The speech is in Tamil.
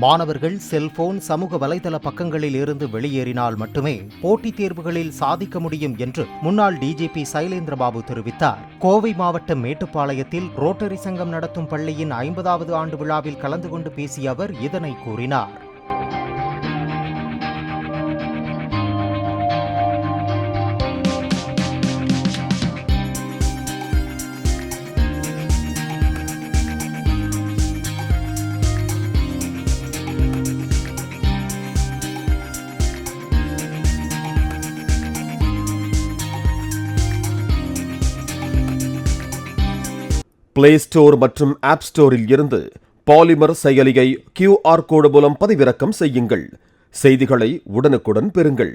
மாணவர்கள் செல்போன், சமூக வலைதள பக்கங்களில் இருந்து வெளியேறினால் மட்டுமே போட்டித் தேர்வுகளில் சாதிக்க முடியும் என்று முன்னாள் டிஜிபி சைலேந்திரபாபு தெரிவித்தார். கோவை மாவட்டம் மேட்டுப்பாளையத்தில் ரோட்டரி சங்கம் நடத்தும் பள்ளியின் 50வது ஆண்டு விழாவில் கலந்து கொண்டு பேசிய அவர் இதனை கூறினார். பிளே ஸ்டோர் மற்றும் ஆப் ஸ்டோரில் இருந்து பாலிமர் செயலியை QR கோடு மூலம் பதிவிறக்கம் செய்யுங்கள். செய்திகளை உடனுக்குடன் பெறுங்கள்.